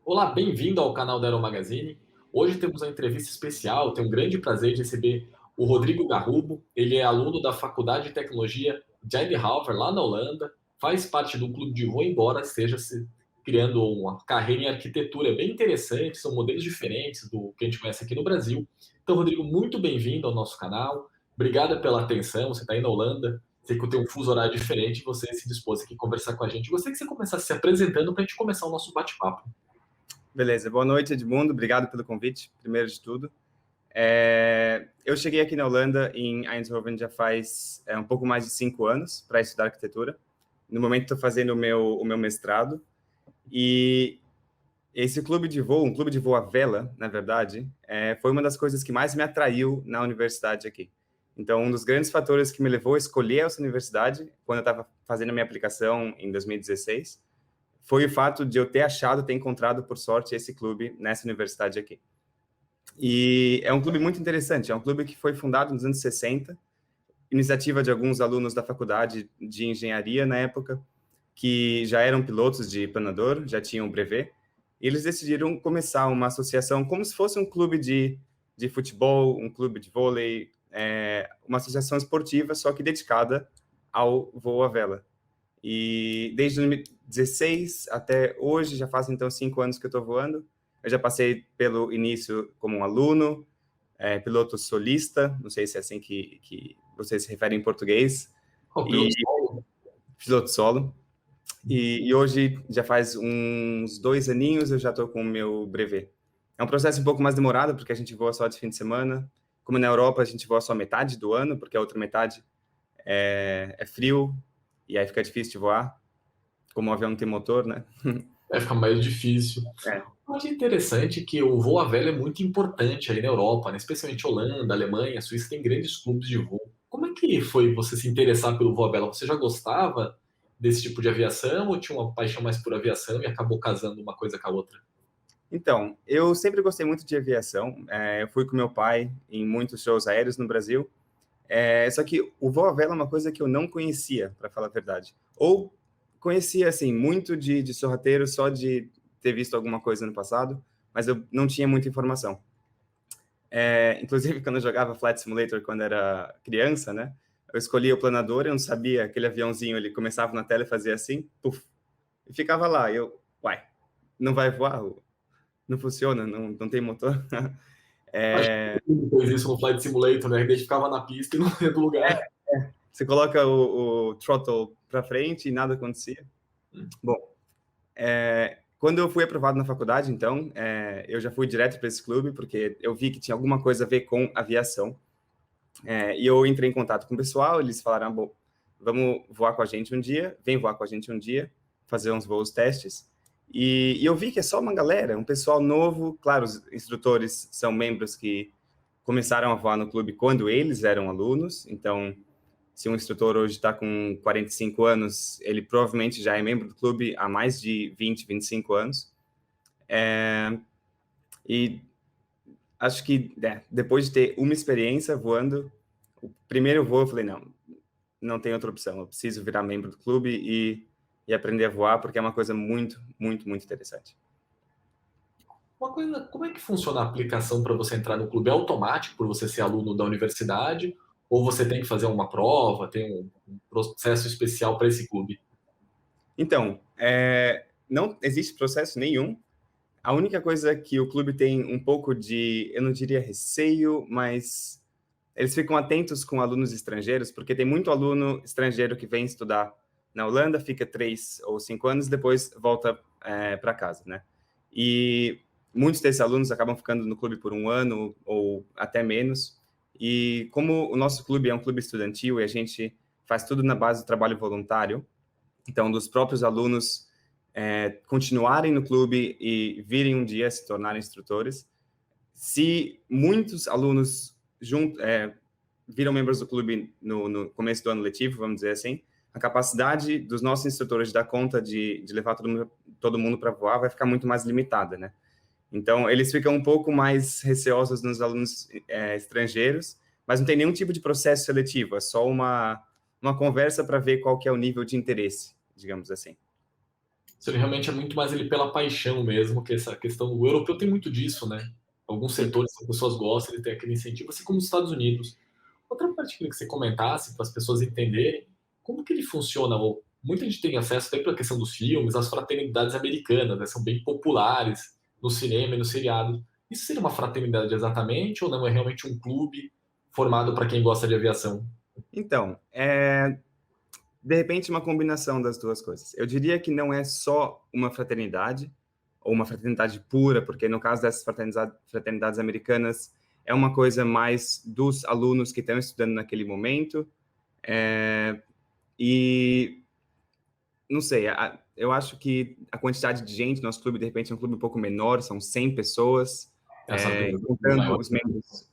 Olá, bem-vindo ao canal da Aero Magazine. Hoje temos uma entrevista especial. Tenho um grande prazer de receber o Rodrigo Garrubo. Ele é aluno da Faculdade de Tecnologia de Eindhoven, lá na Holanda. Faz parte do clube de voo, embora esteja se criando uma carreira em arquitetura bem interessante. São modelos diferentes do que a gente conhece aqui no Brasil. Então, Rodrigo, muito bem-vindo ao nosso canal. Obrigada pela atenção. Você está aí na Holanda. Sei que eu tenho um fuso horário diferente. Você se dispôs aqui a conversar com a gente. Gostaria que você começasse se apresentando para a gente começar o nosso bate-papo. Beleza, boa noite, Edmundo. Obrigado pelo convite, primeiro de tudo. Eu cheguei aqui na Holanda, em Eindhoven, já faz um pouco mais de 5 anos para estudar arquitetura. No momento, estou fazendo o meu mestrado. E esse clube de voo, um clube de voo à vela, na verdade, foi uma das coisas que mais me atraiu na universidade aqui. Então, um dos grandes fatores que me levou a escolher essa universidade, quando eu estava fazendo a minha aplicação em 2016, foi o fato de eu ter encontrado, por sorte, esse clube nessa universidade aqui. E é um clube muito interessante, é um clube que foi fundado nos anos 60, iniciativa de alguns alunos da faculdade de engenharia na época, que já eram pilotos de planador, já tinham brevet, e eles decidiram começar uma associação como se fosse um clube de futebol, um clube de vôlei, uma associação esportiva, só que dedicada ao voo à vela. E desde 2016 até hoje, já faz então 5 anos que eu estou voando. Eu já passei pelo início como um aluno, piloto solista, não sei se é assim que vocês se referem em português, O e piloto solo. piloto solo. E hoje, já faz uns 2 aninhos, eu já estou com o meu brevet. É um processo um pouco mais demorado, porque a gente voa só de fim de semana. Como na Europa, a gente voa só metade do ano, porque a outra metade é frio, e aí fica difícil de voar, como o avião não tem motor, né? Vai ficar mais difícil. É. Eu acho interessante que o voo à vela é muito importante aí na Europa, né? Especialmente Holanda, Alemanha, Suíça, tem grandes clubes de voo. Como é que foi você se interessar pelo voo à vela? Você já gostava desse tipo de aviação ou tinha uma paixão mais por aviação e acabou casando uma coisa com a outra? Então, eu sempre gostei muito de aviação. Eu fui com meu pai em muitos shows aéreos no Brasil. Só que o voo à vela é uma coisa que eu não conhecia, para falar a verdade. Ou conhecia, assim, muito de sorrateiro, só de ter visto alguma coisa no passado, mas eu não tinha muita informação. Inclusive, quando eu jogava Flight Simulator, quando era criança, né? Eu escolhia o planador, eu não sabia, aquele aviãozinho, ele começava na tela e fazia assim, puf, e ficava lá. Uai, não vai voar? Não funciona, não tem motor. Acho que todo mundo fez isso no Flight Simulator, né? A gente ficava na pista e não ia do lugar. Você coloca o throttle para frente e nada acontecia. Bom, quando eu fui aprovado na faculdade, então, eu já fui direto para esse clube, porque eu vi que tinha alguma coisa a ver com aviação. E eu entrei em contato com o pessoal, eles falaram, bom, vamos voar com a gente um dia, vem voar com a gente um dia, fazer uns voos testes. E eu vi que é só uma galera, um pessoal novo, claro, os instrutores são membros que começaram a voar no clube quando eles eram alunos, então, se um instrutor hoje está com 45 anos, ele provavelmente já é membro do clube há mais de 20, 25 anos. E acho que depois de ter uma experiência voando, o primeiro voo eu falei, não tem outra opção, eu preciso virar membro do clube e aprender a voar, porque é uma coisa muito, muito, muito interessante. Uma coisa, como é que funciona a aplicação para você entrar no clube? É automático por você ser aluno da universidade? Ou você tem que fazer uma prova, tem um processo especial para esse clube? Então, não existe processo nenhum. A única coisa que o clube tem um pouco de, eu não diria receio, mas eles ficam atentos com alunos estrangeiros, porque tem muito aluno estrangeiro que vem estudar na Holanda, fica 3 ou 5 anos, depois volta para casa, né? E muitos desses alunos acabam ficando no clube por um ano ou até menos. E como o nosso clube é um clube estudantil e a gente faz tudo na base do trabalho voluntário, então, dos próprios alunos continuarem no clube e virem um dia se tornarem instrutores. Se muitos alunos viram membros do clube no começo do ano letivo, vamos dizer assim, a capacidade dos nossos instrutores de dar conta de levar todo mundo para voar vai ficar muito mais limitada, né? Então, eles ficam um pouco mais receosos nos alunos estrangeiros, mas não tem nenhum tipo de processo seletivo, é só uma conversa para ver qual que é o nível de interesse, digamos assim. Seria realmente é muito mais ele pela paixão mesmo, que essa questão. O europeu tem muito disso, né? Alguns Sim. setores as pessoas gostam, ele tem aquele incentivo, assim como os Estados Unidos. Outra parte que eu queria que você comentasse para as pessoas entenderem como que ele funciona. Ou, muita gente tem acesso até pela questão dos filmes, as fraternidades americanas, né? São bem populares no cinema e no seriado. Isso seria uma fraternidade exatamente ou não? É realmente um clube formado para quem gosta de aviação? Então, de repente, uma combinação das duas coisas. Eu diria que não é só uma fraternidade, ou uma fraternidade pura, porque no caso dessas fraternidades americanas, é uma coisa mais dos alunos que estão estudando naquele momento, e não sei, eu acho que a quantidade de gente no nosso clube, de repente, é um clube um pouco menor, são 100 pessoas, Essa contando maior. os membros.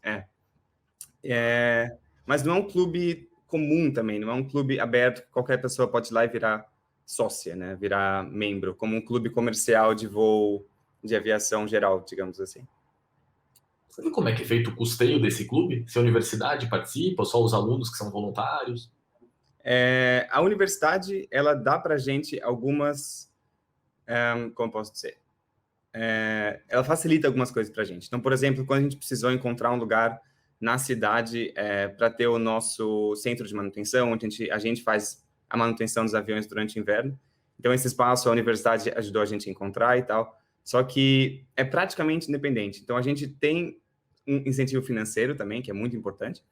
Mas não é um clube comum também, não é um clube aberto que qualquer pessoa pode ir lá e virar sócia, né? Virar membro, como um clube comercial de voo de aviação geral, digamos assim. Sabe como é que é feito o custeio desse clube? Se a universidade participa, ou só os alunos que são voluntários? A universidade, ela dá para a gente algumas, como posso dizer? Ela facilita algumas coisas para a gente. Então, por exemplo, quando a gente precisou encontrar um lugar na cidade para ter o nosso centro de manutenção, onde a gente faz a manutenção dos aviões durante o inverno. Então, esse espaço a universidade ajudou a gente a encontrar e tal. Só que é praticamente independente. Então, a gente tem um incentivo financeiro também, que é muito importante.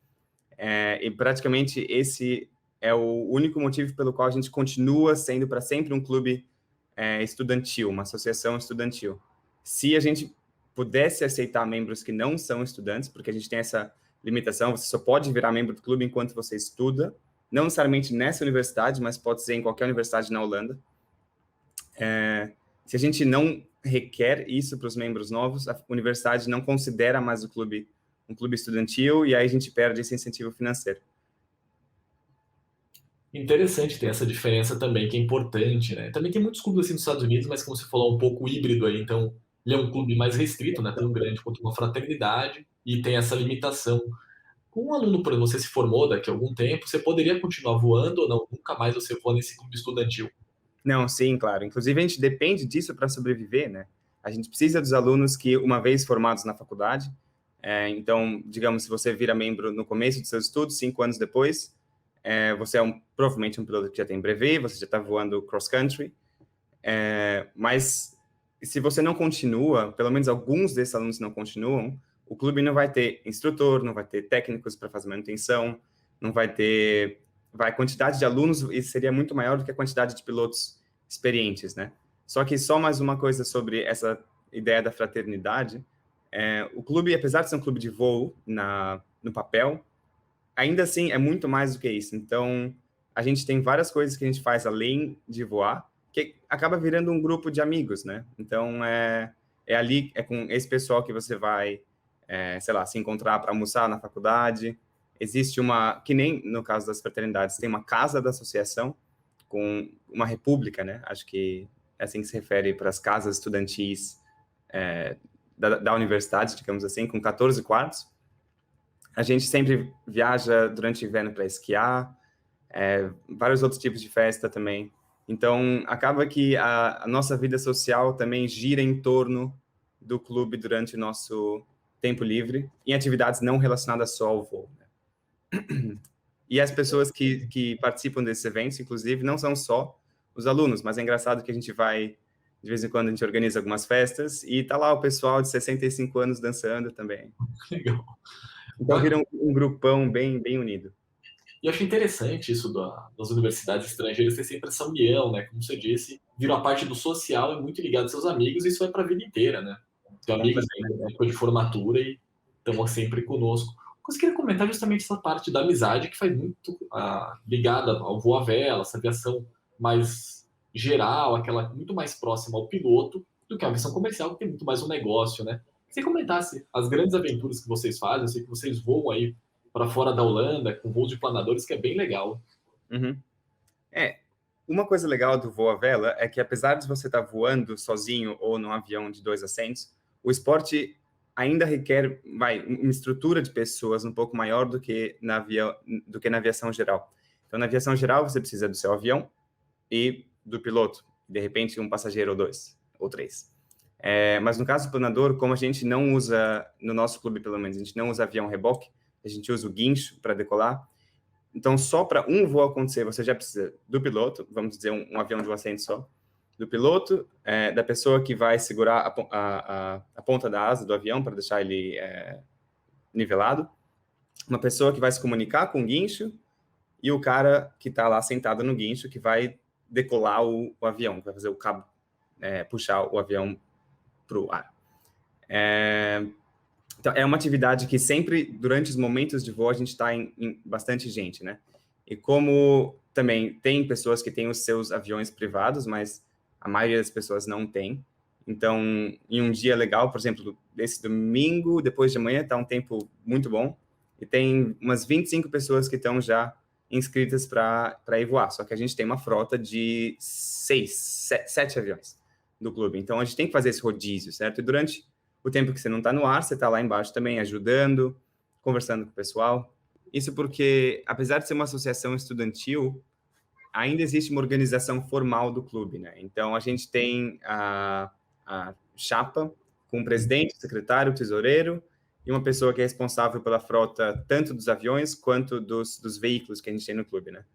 E praticamente esse é o único motivo pelo qual a gente continua sendo para sempre um clube estudantil, uma associação estudantil. Se a gente pudesse aceitar membros que não são estudantes, porque a gente tem essa limitação, você só pode virar membro do clube enquanto você estuda, não necessariamente nessa universidade, mas pode ser em qualquer universidade na Holanda. Se a gente não requer isso para os membros novos, a universidade não considera mais o clube um clube estudantil e aí a gente perde esse incentivo financeiro. Interessante ter essa diferença também, que é importante, né? Também tem muitos clubes assim nos Estados Unidos, mas como você falou, um pouco híbrido aí, então ele é um clube mais restrito, não é tão grande quanto uma fraternidade e tem essa limitação. Com um aluno, por exemplo, você se formou daqui a algum tempo, você poderia continuar voando ou não? Nunca mais você voa nesse clube estudantil. Não, sim, claro. Inclusive, a gente depende disso para sobreviver, né? A gente precisa dos alunos que, uma vez formados na faculdade, então, digamos, se você vira membro no começo dos seus estudos, 5 anos depois, você é provavelmente um piloto que já tem brevet, você já está voando cross-country, mas se você não continua, pelo menos alguns desses alunos não continuam, o clube não vai ter instrutor, não vai ter técnicos para fazer manutenção, não vai ter... a quantidade de alunos seria muito maior do que a quantidade de pilotos experientes, né? Só que só mais uma coisa sobre essa ideia da fraternidade, o clube, apesar de ser um clube de voo no papel, ainda assim é muito mais do que isso. Então, a gente tem várias coisas que a gente faz além de voar, que acaba virando um grupo de amigos, né? Então, ali, é com esse pessoal que você vai, sei lá, se encontrar para almoçar na faculdade. Existe que nem no caso das fraternidades, tem uma casa da associação com uma república, né? Acho que é assim que se refere para as casas estudantis da universidade, digamos assim, com 14 quartos. A gente sempre viaja durante o inverno para esquiar, vários outros tipos de festa também. Então, acaba que a nossa vida social também gira em torno do clube durante o nosso tempo livre, em atividades não relacionadas só ao voo. Né? E as pessoas que participam desses eventos, inclusive, não são só os alunos, mas é engraçado que a gente vai, de vez em quando, a gente organiza algumas festas e tá lá o pessoal de 65 anos dançando também. Legal. Então, vira um grupão bem, bem unido. E eu acho interessante isso das universidades estrangeiras ter sempre essa união, né? Como você disse, vira a parte do social, é muito ligado aos seus amigos, e isso vai para a vida inteira, né? Tem amigos ainda na época de formatura e estão sempre conosco. Eu queria comentar justamente essa parte da amizade que faz muito ligada ao voo à vela, essa aviação mais geral, aquela muito mais próxima ao piloto do que a aviação comercial, que tem muito mais um negócio, né? Se você comentasse as grandes aventuras que vocês fazem, eu sei que vocês voam aí para fora da Holanda, com voos de planadores, que é bem legal. Uhum. Uma coisa legal do voo à vela é que, apesar de você estar voando sozinho ou num avião de 2 assentos, o esporte ainda requer uma estrutura de pessoas um pouco maior do que na aviação geral. Então, na aviação geral, você precisa do seu avião e do piloto. de repente um passageiro ou 2, ou 3. Mas no caso do planador, como a gente não usa, no nosso clube pelo menos, a gente não usa avião reboque, a gente usa o guincho para decolar. Então, só para um voo acontecer, você já precisa do piloto, vamos dizer, um avião de um assento só, do piloto, da pessoa que vai segurar a ponta da asa do avião para deixar ele nivelado, uma pessoa que vai se comunicar com o guincho e o cara que está lá sentado no guincho que vai decolar o avião, que vai fazer o cabo, puxar o avião para o ar. Então, é uma atividade que sempre, durante os momentos de voo, a gente está em bastante gente, né? E como também tem pessoas que têm os seus aviões privados, mas a maioria das pessoas não tem. Então, em um dia legal, por exemplo, esse domingo, depois de amanhã, está um tempo muito bom. E tem umas 25 pessoas que estão já inscritas para ir voar. Só que a gente tem uma frota de 7 aviões do clube. Então, a gente tem que fazer esse rodízio, certo? E durante o tempo que você não está no ar, você está lá embaixo também ajudando, conversando com o pessoal. Isso porque, apesar de ser uma associação estudantil, ainda existe uma organização formal do clube, né? Então, a gente tem a chapa com o presidente, o secretário, o tesoureiro e uma pessoa que é responsável pela frota tanto dos aviões quanto dos veículos que a gente tem no clube, né?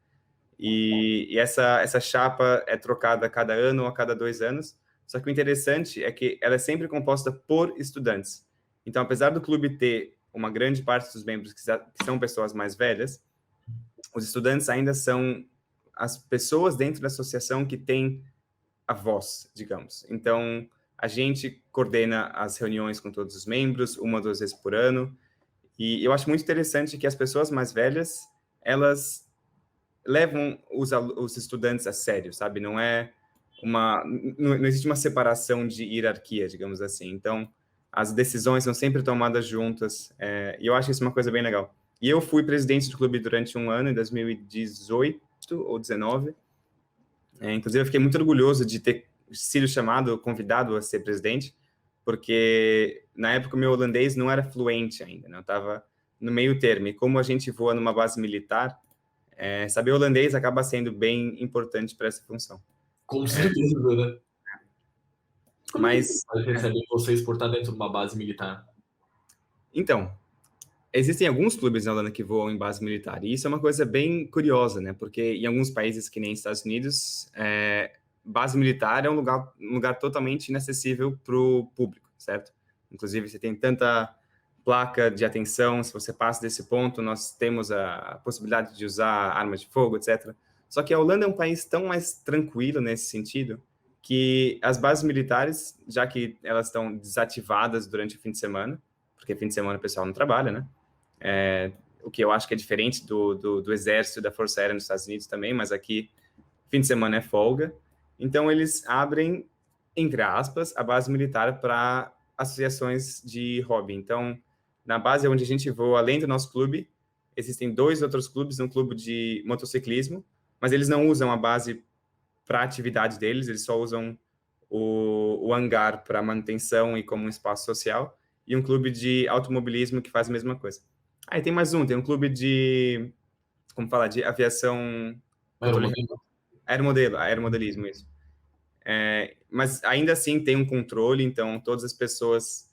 E essa chapa é trocada a cada ano ou a cada 2 anos. Só que o interessante é que ela é sempre composta por estudantes. Então, apesar do clube ter uma grande parte dos membros que são pessoas mais velhas, os estudantes ainda são as pessoas dentro da associação que têm a voz, digamos. Então, a gente coordena as reuniões com todos os membros, 1 ou 2 vezes por ano. E eu acho muito interessante que as pessoas mais velhas, elas levam os estudantes a sério, sabe? Não existe uma separação de hierarquia, digamos assim. Então, as decisões são sempre tomadas juntas, e eu acho isso uma coisa bem legal. E eu fui presidente do clube durante 1 ano, em 2018 ou 2019. Inclusive, eu fiquei muito orgulhoso de ter sido convidado a ser presidente, porque na época o meu holandês não era fluente ainda, né? Eu estava no meio termo. E como a gente voa numa base militar, saber holandês acaba sendo bem importante para essa função. Com certeza, né? Como é que Mas, recebem vocês por estar dentro de uma base militar? então, existem alguns clubes na Holanda que voam em base militar, e isso é uma coisa bem curiosa, né? Porque em alguns países, que nem Estados Unidos, base militar é um lugar totalmente inacessível para o público, certo? Inclusive, você tem tanta placa de atenção, se você passa desse ponto, nós temos a possibilidade de usar armas de fogo, etc. Só que a Holanda é um país tão mais tranquilo nesse sentido, que as bases militares, já que elas estão desativadas durante o fim de semana, porque fim de semana o pessoal não trabalha, né? O que eu acho que é diferente do Exército e da Força Aérea nos Estados Unidos também, mas aqui fim de semana é folga. Então, eles abrem, entre aspas, a base militar para associações de hobby. Então, na base onde a gente voa, além do nosso clube, existem 2 outros clubes, um clube de motociclismo, mas eles não usam a base para a atividade deles, eles só usam o hangar para manutenção e como um espaço social, e um clube de automobilismo que faz a mesma coisa. Aí tem mais tem um clube de, como falar, de aviação... Aeromodelismo, isso. Mas ainda assim tem um controle, então todas as pessoas,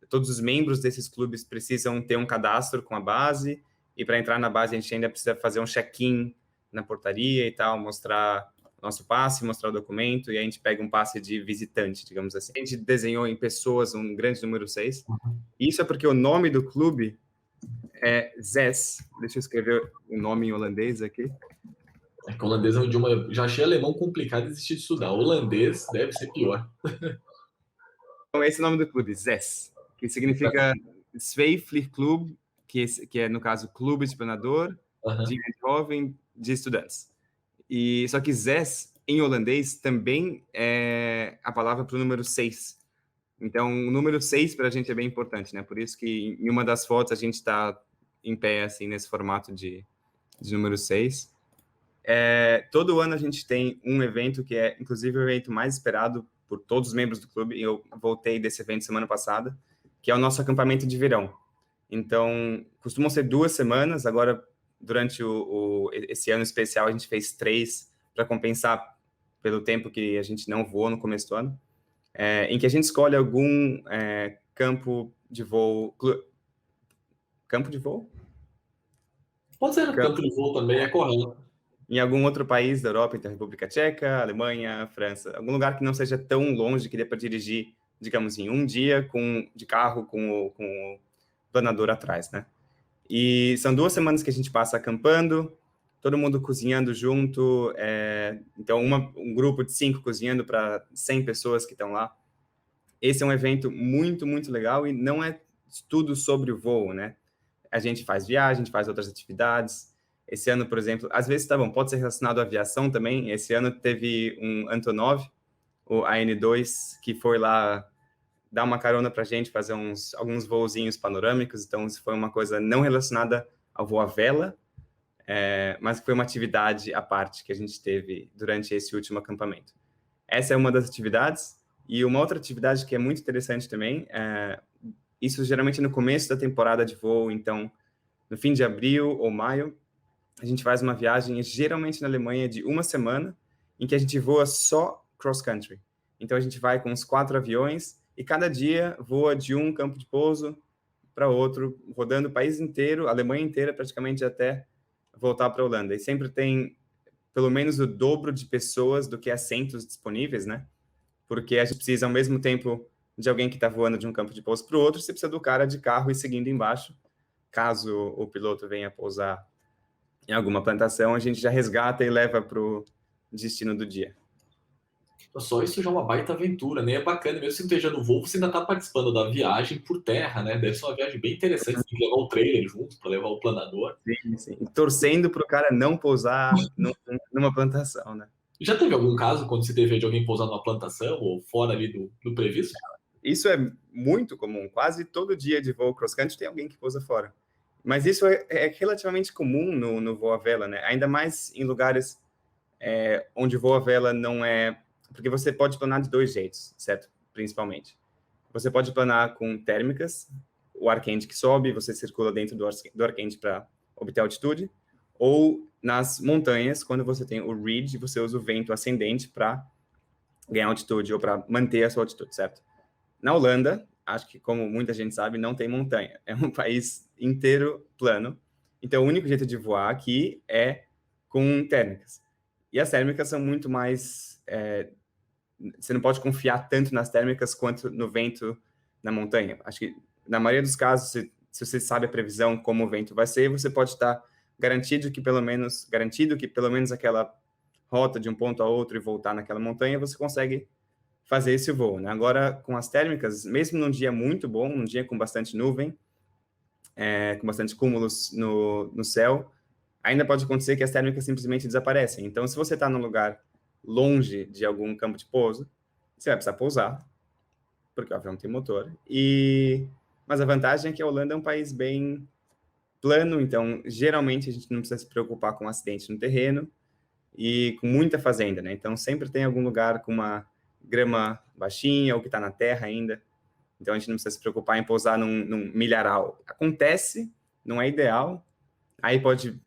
todos os membros desses clubes precisam ter um cadastro com a base, e para entrar na base a gente ainda precisa fazer um check-in na portaria e tal, mostrar nosso passe, mostrar o documento, e a gente pega um passe de visitante, digamos assim. A gente desenhou em pessoas um grande número 6. Isso é porque o nome do clube é ZES. Deixa eu escrever o nome em holandês aqui. É que o holandês é um idioma... Já achei alemão complicado de existir de estudar. O holandês deve ser pior. Então, esse é o nome do clube, ZES, que significa Zweefvliegclub, que é, no caso, Clube de Planador de Jovem de Estudantes. E só que ZES, em holandês, também é a palavra para o número 6. Então, o número 6 para a gente é bem importante, né? Por isso que em uma das fotos a gente está em pé, assim, nesse formato de número 6. Todo ano a gente tem um evento que é, inclusive, o evento mais esperado por todos os membros do clube. Eu voltei desse evento semana passada, que é o nosso acampamento de verão. Então, costumam ser 2 semanas. Agora, durante esse ano especial, a gente fez 3 para compensar pelo tempo que a gente não voou no começo do ano, em que a gente escolhe algum campo de voo... Campo de voo? Pode ser campo de voo também, é correto. Em algum outro país da Europa, então República Tcheca, Alemanha, França, algum lugar que não seja tão longe que dê para dirigir, digamos em um dia de carro com o planador atrás, né? E são 2 semanas que a gente passa acampando, todo mundo cozinhando junto, então um grupo de 5 cozinhando para 100 pessoas que estão lá. Esse é um evento muito, muito legal e não é tudo sobre o voo, né? A gente faz viagem, a gente faz outras atividades. Esse ano, por exemplo, às vezes, tá bom, pode ser relacionado à aviação também. Esse ano teve um Antonov, o AN2, que foi lá dar uma carona para a gente, fazer alguns voozinhos panorâmicos. Então, isso foi uma coisa não relacionada ao voo à vela, mas que foi uma atividade à parte que a gente teve durante esse último acampamento. Essa é uma das atividades. E uma outra atividade que é muito interessante também, isso geralmente no começo da temporada de voo, então, no fim de abril ou maio, a gente faz uma viagem, geralmente na Alemanha, de 1 semana, em que a gente voa só cross-country. Então, a gente vai com uns 4 aviões e cada dia voa de um campo de pouso para outro, rodando o país inteiro, a Alemanha inteira, praticamente até voltar para a Holanda. E sempre tem pelo menos o dobro de pessoas do que assentos disponíveis, né? Porque a gente precisa, ao mesmo tempo, de alguém que está voando de um campo de pouso para o outro, você precisa do cara de carro e seguindo embaixo. Caso o piloto venha pousar em alguma plantação, a gente já resgata e leva para o destino do dia. Só isso já é uma baita aventura, né? É bacana, mesmo se não esteja no voo, você ainda está participando da viagem por terra, né? Deve ser uma viagem bem interessante, você tem que levar o trailer junto para levar o planador. Sim, sim. E torcendo para o cara não pousar numa plantação, né? Já teve algum caso quando você teve de alguém pousar numa plantação ou fora ali do previsto? Isso é muito comum. Quase todo dia de voo cross-country tem alguém que pousa fora. Mas isso é relativamente comum no voo à vela, né? Ainda mais em lugares onde voo à vela não é... Porque você pode planar de 2 jeitos, certo? Principalmente. Você pode planar com térmicas, o ar quente que sobe, você circula dentro do ar quente para obter altitude, ou nas montanhas, quando você tem o ridge, você usa o vento ascendente para ganhar altitude ou para manter a sua altitude, certo? Na Holanda, acho que como muita gente sabe, não tem montanha. É um país inteiro plano. Então, o único jeito de voar aqui é com térmicas. E as térmicas são muito mais... você não pode confiar tanto nas térmicas quanto no vento na montanha. Acho que, na maioria dos casos, se você sabe a previsão como o vento vai ser, você pode estar garantido que pelo menos aquela rota de um ponto a outro e voltar naquela montanha, você consegue fazer esse voo, né? Agora, com as térmicas, mesmo num dia muito bom, num dia com bastante nuvem, com bastante cúmulos no céu, ainda pode acontecer que as térmicas simplesmente desaparecem. Então, se você está num lugar longe de algum campo de pouso, você vai precisar pousar, porque o avião tem motor. Mas a vantagem é que a Holanda é um país bem plano, então, geralmente, a gente não precisa se preocupar com acidente no terreno e com muita fazenda, né? Então, sempre tem algum lugar com uma grama baixinha ou que está na terra ainda. Então, a gente não precisa se preocupar em pousar num milharal. Acontece, não é ideal. Aí pode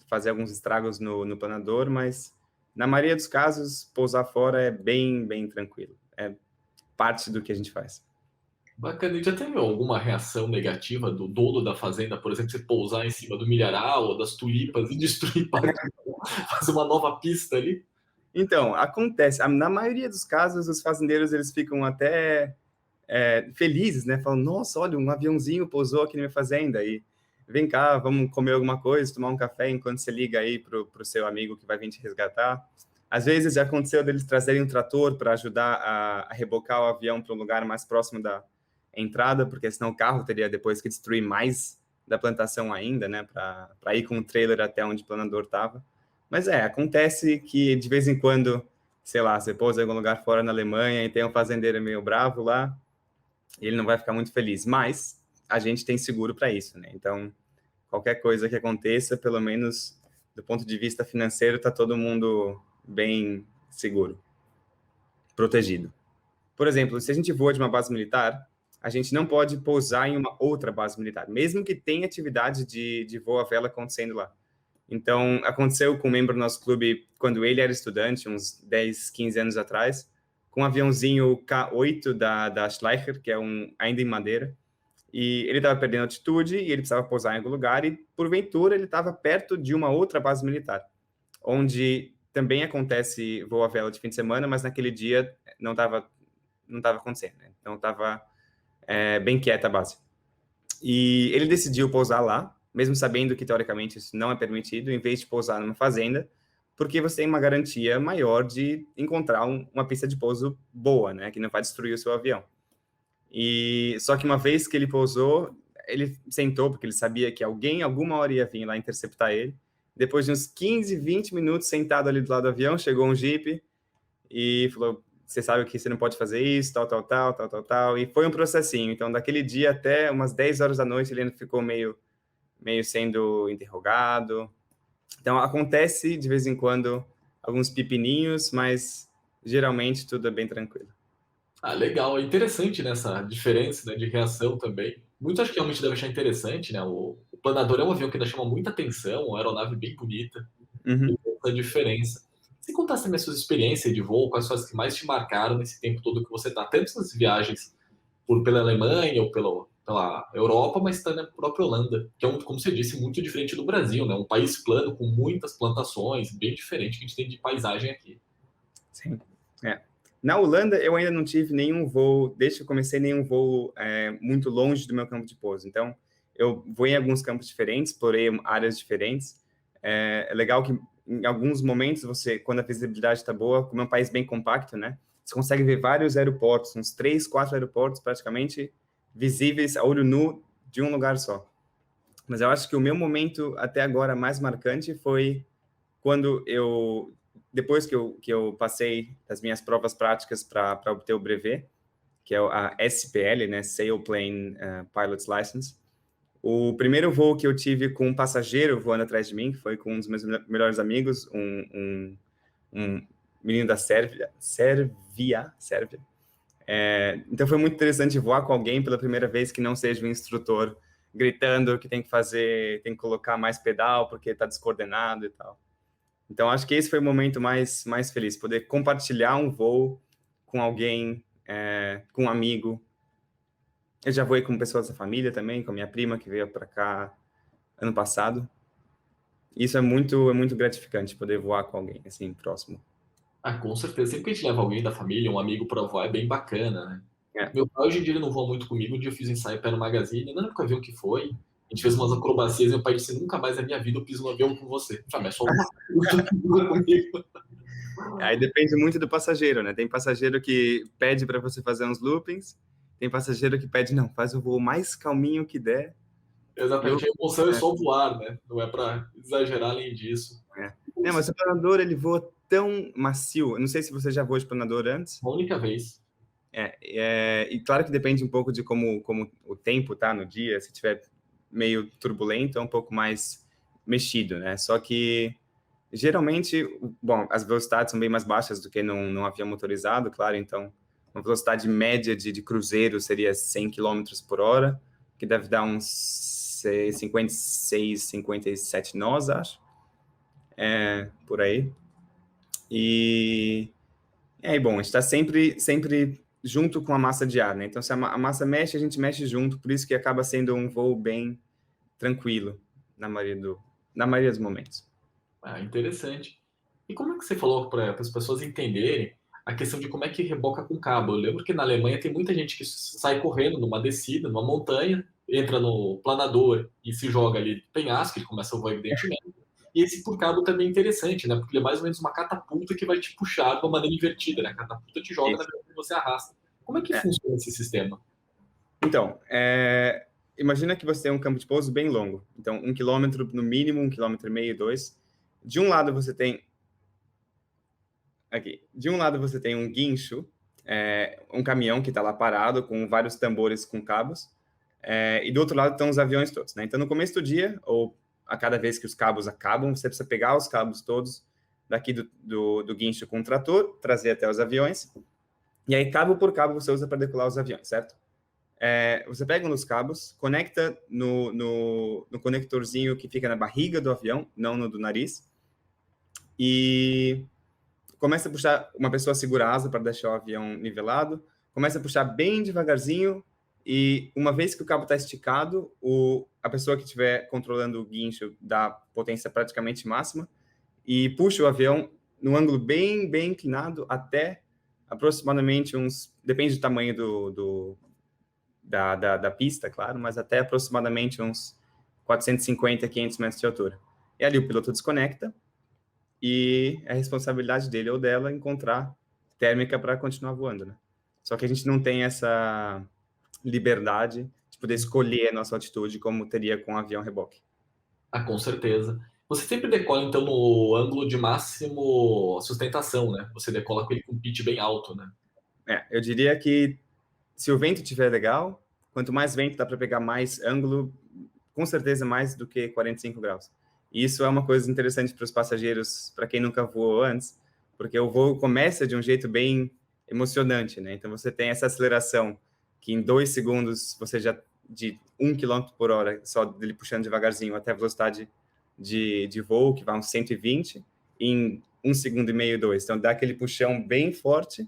fazer alguns estragos no planador, mas na maioria dos casos, pousar fora é bem, bem tranquilo. É parte do que a gente faz. Bacana. E já teve alguma reação negativa do dono da fazenda, por exemplo, você pousar em cima do milharal ou das tulipas e destruir parte, fazer uma nova pista ali? Então, acontece. Na maioria dos casos, os fazendeiros eles ficam até felizes, né? Falam, nossa, olha, um aviãozinho pousou aqui na minha fazenda e vem cá, vamos comer alguma coisa, tomar um café enquanto você liga aí pro seu amigo que vai vir te resgatar. Às vezes já aconteceu deles trazerem um trator para ajudar a rebocar o avião para um lugar mais próximo da entrada, porque senão o carro teria depois que destruir mais da plantação ainda, né? Para ir com o trailer até onde o planador estava. Mas acontece que de vez em quando, sei lá, você pousa em algum lugar fora na Alemanha e tem um fazendeiro meio bravo lá, ele não vai ficar muito feliz. Mas a gente tem seguro para isso, né? Então, qualquer coisa que aconteça, pelo menos do ponto de vista financeiro, está todo mundo bem seguro, protegido. Por exemplo, se a gente voa de uma base militar, a gente não pode pousar em uma outra base militar, mesmo que tenha atividade de voo à vela acontecendo lá. Então, aconteceu com um membro do nosso clube, quando ele era estudante, uns 10, 15 anos atrás, com um aviãozinho K-8 da Schleicher, que é ainda em madeira, e ele estava perdendo altitude e ele precisava pousar em algum lugar, e porventura ele estava perto de uma outra base militar, onde também acontece voo à vela de fim de semana, mas naquele dia não estava acontecendo, né? Então estava bem quieta a base. E ele decidiu pousar lá, mesmo sabendo que teoricamente isso não é permitido, em vez de pousar numa fazenda, porque você tem uma garantia maior de encontrar uma pista de pouso boa, né, que não vai destruir o seu avião. E só que uma vez que ele pousou, ele sentou, porque ele sabia que alguém, alguma hora ia vir lá interceptar ele. Depois de uns 15, 20 minutos sentado ali do lado do avião, chegou um jipe e falou: você sabe que você não pode fazer isso, tal. E foi um processinho. Então, daquele dia até umas 10 horas da noite, ele ainda ficou meio sendo interrogado. Então, acontece de vez em quando alguns pepininhos, mas geralmente tudo é bem tranquilo. Ah, legal. É interessante nessa diferença, né, de reação também. Muitos acho que realmente devem achar interessante, né? O planador é um avião que ainda chama muita atenção, uma aeronave bem bonita, Uhum. a diferença. Se contasse também as suas experiências de voo, quais são as que mais te marcaram nesse tempo todo que você está, tanto nas viagens pela Alemanha ou pela Europa, mas também na própria Holanda, que é, como você disse, muito diferente do Brasil, né? Um país plano com muitas plantações, bem diferente que a gente tem de paisagem aqui. Sim. Na Holanda, eu ainda não tive nenhum voo, desde que eu comecei, nenhum voo muito longe do meu campo de pouso. Então, eu voei em alguns campos diferentes, explorei áreas diferentes. É legal que, em alguns momentos, quando a visibilidade está boa, como é um país bem compacto, né? Você consegue ver vários aeroportos, uns 3, 4 aeroportos praticamente visíveis a olho nu de um lugar só. Mas eu acho que o meu momento até agora mais marcante foi quando depois que eu passei as minhas provas práticas para obter o brevet, que é a SPL, né, Sailplane Pilot's License. O primeiro voo que eu tive com um passageiro voando atrás de mim, que foi com um dos meus melhores amigos, um menino da Sérvia. Então foi muito interessante voar com alguém pela primeira vez que não seja um instrutor gritando que tem que colocar mais pedal porque está descoordenado e tal. Então, acho que esse foi o momento mais feliz, poder compartilhar um voo com alguém, com um amigo. Eu já voei com pessoas da família também, com a minha prima, que veio para cá ano passado. Isso é muito gratificante, poder voar com alguém, assim, próximo. Ah, com certeza. Sempre que a gente leva alguém da família, um amigo para voar, é bem bacana, né? É. Meu pai, hoje em dia, ele não voa muito comigo. Um dia eu fiz um ensaio pé no Magazine, eu não lembro qual avião que foi. A gente fez umas acrobacias e meu pai disse: nunca mais na minha vida eu piso no avião com você. Eu falei: mas é só uma coisa que voa comigo. Aí depende muito do passageiro, né? Tem passageiro que pede para você fazer uns loopings, tem passageiro que pede, não, faz o voo mais calminho que der. Exatamente. A emoção é só voar, né? Não é para exagerar além disso. Mas o planador, ele voa tão macio. Eu não sei se você já voou de planador antes. Uma única vez. E claro que depende um pouco de como o tempo tá no dia. Se tiver meio turbulento, é um pouco mais mexido, né? Só que, geralmente, bom, as velocidades são bem mais baixas do que num avião motorizado, claro. Então, uma velocidade média de cruzeiro seria 100 km por hora, que deve dar uns 56, 57 nós, acho. Por aí. Bom, a gente está sempre junto com a massa de ar, né? Então, se a massa mexe, a gente mexe junto, por isso que acaba sendo um voo bem tranquilo na maioria dos momentos. Ah, interessante. E como é que você falou para as pessoas entenderem a questão de como é que reboca com cabo? Eu lembro que na Alemanha tem muita gente que sai correndo numa descida, numa montanha, entra no planador e se joga ali de penhasco, ele começa a voar evidentemente. E esse por cabo também é interessante, né? Porque ele é mais ou menos uma catapulta que vai te puxar de uma maneira invertida, né? A catapulta te joga, na verdade, você arrasta. Como é que funciona esse sistema? Então, imagina que você tem um campo de pouso bem longo. Então, 1 quilômetro no mínimo, 1,5 km, 2. De um lado você tem um guincho, um caminhão que está lá parado com vários tambores com cabos, e do outro lado estão os aviões todos, né? Então, no começo do dia, ou a cada vez que os cabos acabam, você precisa pegar os cabos todos daqui do guincho com o trator, trazer até os aviões, e aí cabo por cabo você usa para decolar os aviões, certo? Você pega um dos cabos, conecta no conectorzinho que fica na barriga do avião, não no do nariz, e começa a puxar, uma pessoa segura a asa para deixar o avião nivelado, começa a puxar bem devagarzinho, e uma vez que o cabo está esticado, a pessoa que estiver controlando o guincho dá potência praticamente máxima, e puxa o avião num ângulo bem, bem inclinado até aproximadamente depende do tamanho da pista, claro, mas até aproximadamente uns 450, 500 metros de altura. E ali o piloto desconecta, e é a responsabilidade dele ou dela encontrar térmica para continuar voando, né? Só que a gente não tem essa liberdade de poder escolher a nossa altitude como teria com um avião reboque. Ah, com certeza. Você sempre decola, então, no ângulo de máximo sustentação, né? Você decola com ele com pitch bem alto, né? Eu diria que se o vento estiver legal, quanto mais vento dá para pegar mais ângulo, com certeza mais do que 45 graus. E isso é uma coisa interessante para os passageiros, para quem nunca voou antes, porque o voo começa de um jeito bem emocionante, né? Então você tem essa aceleração que em 2 segundos você já de 1 km por hora, só dele puxando devagarzinho até a velocidade de voo, que vai uns 120, em 1 segundo e meio, 2. Então dá aquele puxão bem forte,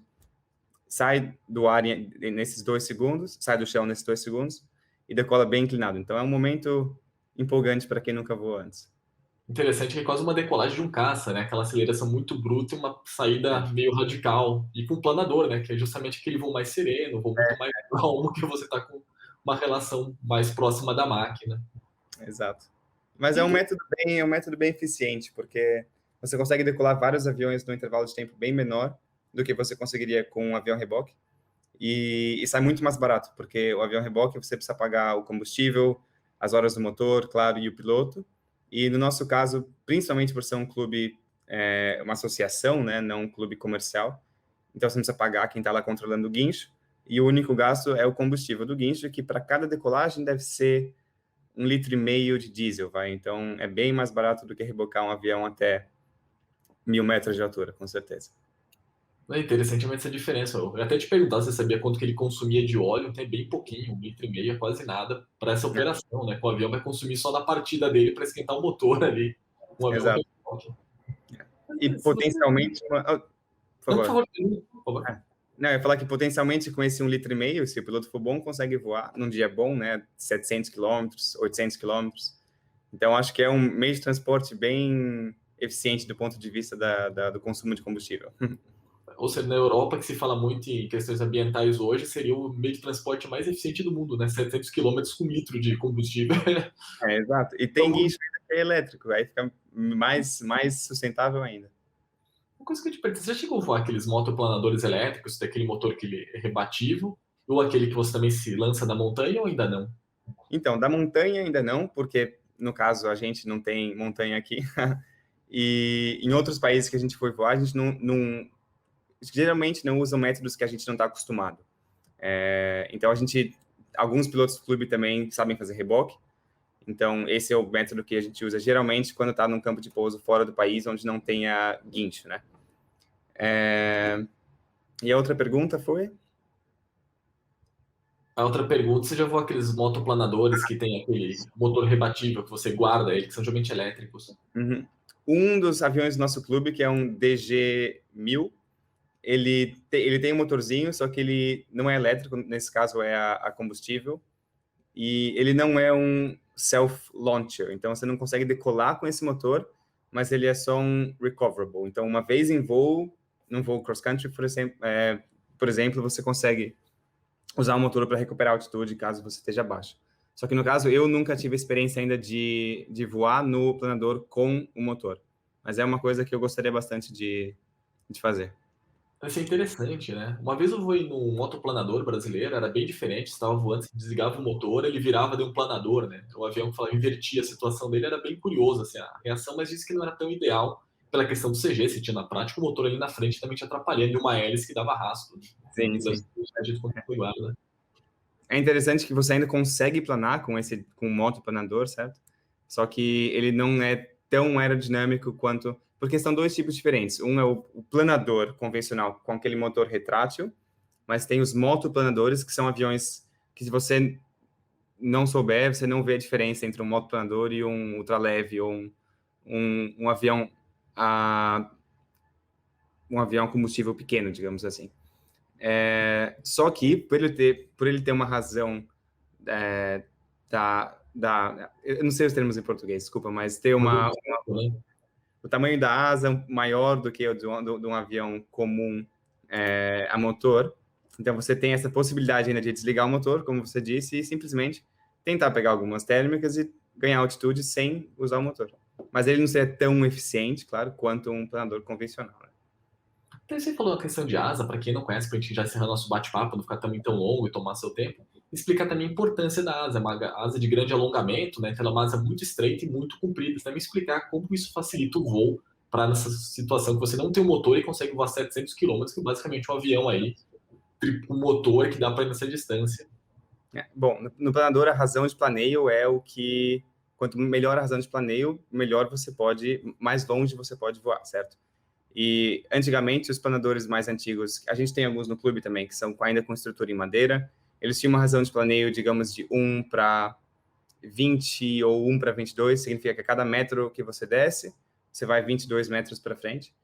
sai do ar nesses 2 segundos, sai do chão nesses 2 segundos e decola bem inclinado. Então é um momento empolgante para quem nunca voou antes. Interessante que é quase uma decolagem de um caça, né? Aquela aceleração muito bruta e uma saída meio radical. E com planador, né? Que é justamente aquele voo mais sereno, voo muito mais calmo, que você está com uma relação mais próxima da máquina. Exato. Mas é um método bem eficiente, porque você consegue decolar vários aviões num intervalo de tempo bem menor do que você conseguiria com um avião reboque. E sai muito mais barato, porque o avião reboque você precisa pagar o combustível, as horas do motor, claro, e o piloto. E no nosso caso, principalmente por ser um clube, uma associação, né, não um clube comercial, então você não precisa pagar quem está lá controlando o guincho, e o único gasto é o combustível do guincho, que para cada decolagem deve ser 1,5 litro de diesel, vai? Então é bem mais barato do que rebocar um avião até 1.000 metros de altura, com certeza. É interessante essa diferença. Eu ia até te perguntar se você sabia quanto que ele consumia de óleo, tem bem pouquinho, 1,5 litro, é quase nada, para essa operação, né? Que o avião vai consumir só na partida dele para esquentar o motor ali. Um avião Exato. E potencialmente... Não, por favor, por favor. Não, eu ia falar que potencialmente com esse 1,5 litro, se o piloto for bom, consegue voar num dia bom, né? 700 quilômetros, 800 quilômetros. Então, acho que é um meio de transporte bem eficiente do ponto de vista do consumo de combustível. Ou seja, na Europa, que se fala muito em questões ambientais hoje, seria o meio de transporte mais eficiente do mundo, né? 700 quilômetros com 1 litro de combustível. Exato. E tem guincho que é elétrico, aí fica mais sustentável ainda. Uma coisa que eu te pergunto, você já chegou a voar aqueles motoplanadores elétricos, daquele motor que ele é rebativo, ou aquele que você também se lança da montanha, ou ainda não? Então, da montanha ainda não, porque no caso a gente não tem montanha aqui. E em outros países que a gente foi voar, a gente geralmente não usa métodos que a gente não está acostumado. Então, alguns pilotos do clube também sabem fazer reboque. Então, esse é o método que a gente usa geralmente quando está num campo de pouso fora do país, onde não tenha guincho, né? E a outra pergunta foi? A outra pergunta, você já voou aqueles motoplanadores que tem aquele motor rebatível, que você guarda ele, que são geralmente elétricos? Uhum. Um dos aviões do nosso clube, que é um DG-1000, ele tem um motorzinho, só que ele não é elétrico, nesse caso é a combustível, e ele não é um self-launcher, então você não consegue decolar com esse motor, mas ele é só um recoverable. Então, uma vez em voo, num voo cross-country, por exemplo, você consegue usar o motor para recuperar a altitude caso você esteja abaixo. Só que no caso, eu nunca tive experiência ainda de voar no planador com o motor, mas é uma coisa que eu gostaria bastante de fazer. Vai ser interessante, né? Uma vez eu voei num motoplanador brasileiro, era bem diferente, estava voando, você desligava o motor, ele virava de um planador, né? O avião que falava, invertia a situação dele, era bem curioso, assim, a reação, mas disse que não era tão ideal pela questão do CG, se tinha na prática, o motor ali na frente também te atrapalhando, e uma hélice que dava rastro. Sim, Então, sim. né? É interessante que você ainda consegue planar com o motoplanador, certo? Só que ele não é tão aerodinâmico quanto... Porque são dois tipos diferentes. Um é o planador convencional, com aquele motor retrátil, mas tem os motoplanadores, que são aviões que se você não souber, você não vê a diferença entre um motoplanador e um ultraleve ou um avião um avião a combustível pequeno, digamos assim. Só que, por ele ter uma razão eu não sei os termos em português, desculpa, mas ter o tamanho da asa maior do que o de um avião comum a motor. Então, você tem essa possibilidade ainda de desligar o motor, como você disse, e simplesmente tentar pegar algumas térmicas e ganhar altitude sem usar o motor. Mas ele não seria tão eficiente, claro, quanto um planador convencional. Né? Então, você falou a questão de asa, para quem não conhece, para a gente já encerrar nosso bate-papo, não ficar também tão longo e tomar seu tempo, explicar também a importância da asa. É uma asa de grande alongamento, né? Então, ela é uma asa muito estreita e muito comprida. Você também explicar como isso facilita o voo para nessa situação que você não tem um motor e consegue voar 700 quilômetros, que é basicamente um avião aí, um motor que dá para ir nessa distância. Bom, no planador, a razão de planeio é o que... Quanto melhor a razão de planeio, melhor você pode... Mais longe você pode voar, certo? E, antigamente, os planadores mais antigos... A gente tem alguns no clube também, que são ainda com estrutura em madeira. Eles tinham uma razão de planeio, digamos, de 1 para 20 ou 1 para 22. Significa que a cada metro que você desce, você vai 22 metros para frente.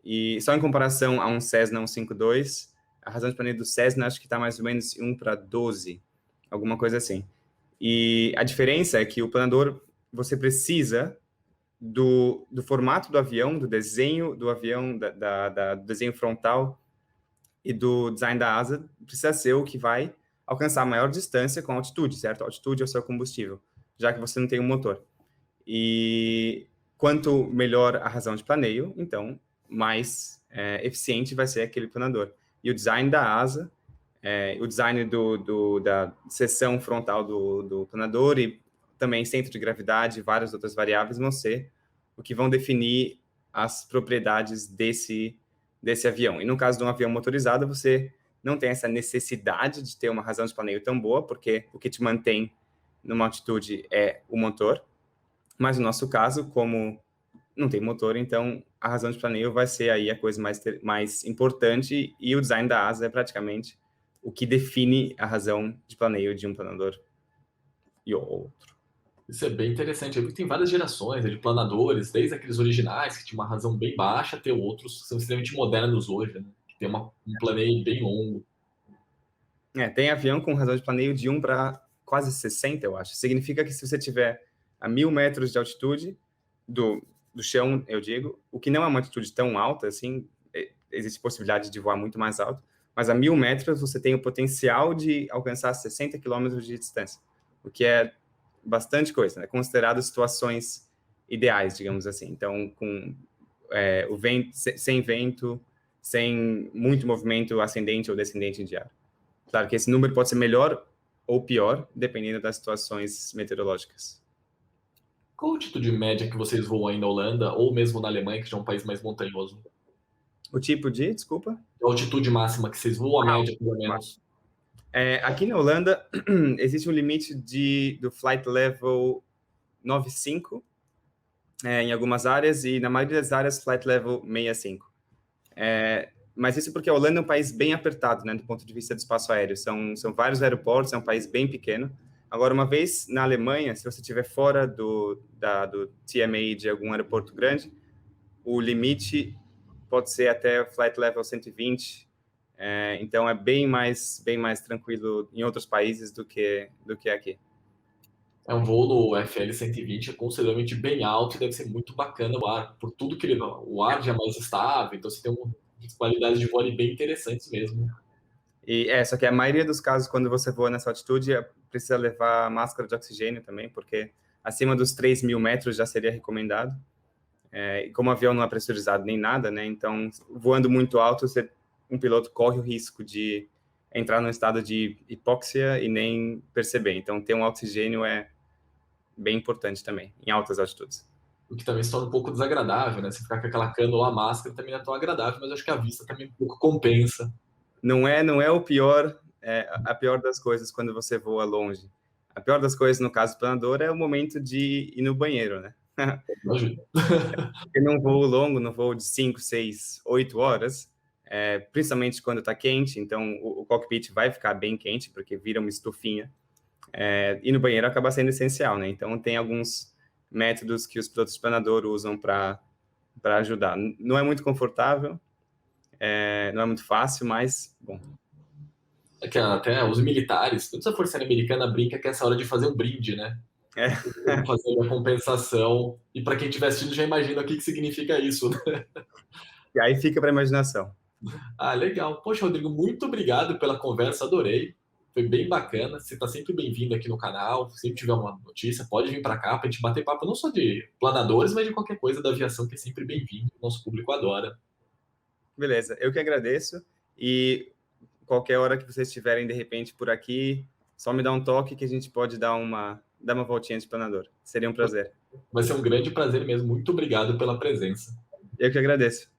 E só em comparação a um Cessna 152, a razão de planeio do Cessna acho que está mais ou menos 1 para 12, alguma coisa assim. E a diferença é que o planador, você precisa do formato do avião, do desenho do avião, do desenho frontal e do design da asa, precisa ser o que vai alcançar a maior distância com altitude, certo? A altitude é o seu combustível, já que você não tem um motor. E quanto melhor a razão de planeio, então, mais eficiente vai ser aquele planador. E o design da asa, o design da seção frontal do planador e também centro de gravidade e várias outras variáveis vão ser o que vão definir as propriedades desse avião. E no caso de um avião motorizado, você não tem essa necessidade de ter uma razão de planeio tão boa, porque o que te mantém numa altitude é o motor. Mas no nosso caso, como não tem motor, então a razão de planeio vai ser aí a coisa mais importante, e o design da asa é praticamente o que define a razão de planeio de um planador e outro. Isso é bem interessante. Eu vi que tem várias gerações de planadores, desde aqueles originais, que tinham uma razão bem baixa, até outros que são extremamente modernos hoje, né? Que tem um planeio bem longo. Tem avião com razão de planeio de 1 para quase 60, eu acho. Significa que se você tiver a 1.000 metros de altitude do chão, eu digo, o que não é uma altitude tão alta, assim, existe possibilidade de voar muito mais alto, mas a 1.000 metros você tem o potencial de alcançar 60 quilômetros de distância, o que é bastante coisa, né? Considerado situações ideais, digamos assim. Então, com o vento, sem vento, sem muito movimento ascendente ou descendente de ar. Claro que esse número pode ser melhor ou pior, dependendo das situações meteorológicas. Qual a altitude média que vocês voam aí na Holanda, ou mesmo na Alemanha, que já é um país mais montanhoso? O tipo de, desculpa? A altitude máxima que vocês voam, a média, pelo menos? Aqui na Holanda, existe um limite do flight level 95 em algumas áreas, e na maioria das áreas, flight level 65. Mas isso porque a Holanda é um país bem apertado, né, do ponto de vista do espaço aéreo. São vários aeroportos, é um país bem pequeno. Agora, uma vez na Alemanha, se você estiver fora do TMA de algum aeroporto grande, o limite pode ser até flight level 120. Então, é bem mais tranquilo em outros países do que aqui. É um voo no FL-120, é consideravelmente bem alto e deve ser muito bacana o ar, por tudo que o ar já é mais estável, então você tem qualidades de voo ali bem interessantes mesmo. E só que a maioria dos casos, quando você voa nessa altitude, precisa levar máscara de oxigênio também, porque acima dos 3.000 metros já seria recomendado. E como o avião não é pressurizado nem nada, né? Então, voando muito alto, um piloto corre o risco de entrar num estado de hipóxia e nem perceber. Então, ter um oxigênio é bem importante também, em altas altitudes. O que também se torna um pouco desagradável, né? Você ficar com aquela cânula, a máscara também não é tão agradável, mas acho que a vista também um pouco compensa. Não é o pior, a pior das coisas quando você voa longe. A pior das coisas, no caso do planador, é o momento de ir no banheiro, né? Imagina. Porque num voo longo, num voo de 5, 6, 8 horas, principalmente quando está quente, então o cockpit vai ficar bem quente, porque vira uma estufinha. E no banheiro acaba sendo essencial, né? Então tem alguns métodos que os pilotos de planador usam para ajudar. Não é muito confortável, não é muito fácil, mas, bom. É que até os militares, toda essa Força Aérea Americana brinca que é essa hora de fazer um brinde, né? Fazer uma compensação. E para quem estiver assistindo já imagina o que significa isso, né? E aí fica para a imaginação. Ah, legal. Poxa, Rodrigo, muito obrigado pela conversa, adorei. Foi bem bacana. Você está sempre bem-vindo aqui no canal. Se tiver uma notícia, pode vir para cá para a gente bater papo não só de planadores, mas de qualquer coisa da aviação, que é sempre bem-vindo. Nosso público adora. Beleza, eu que agradeço. E qualquer hora que vocês estiverem, de repente, por aqui, só me dá um toque que a gente pode dar uma voltinha de planador. Seria um prazer. Vai ser um grande prazer mesmo. Muito obrigado pela presença. Eu que agradeço.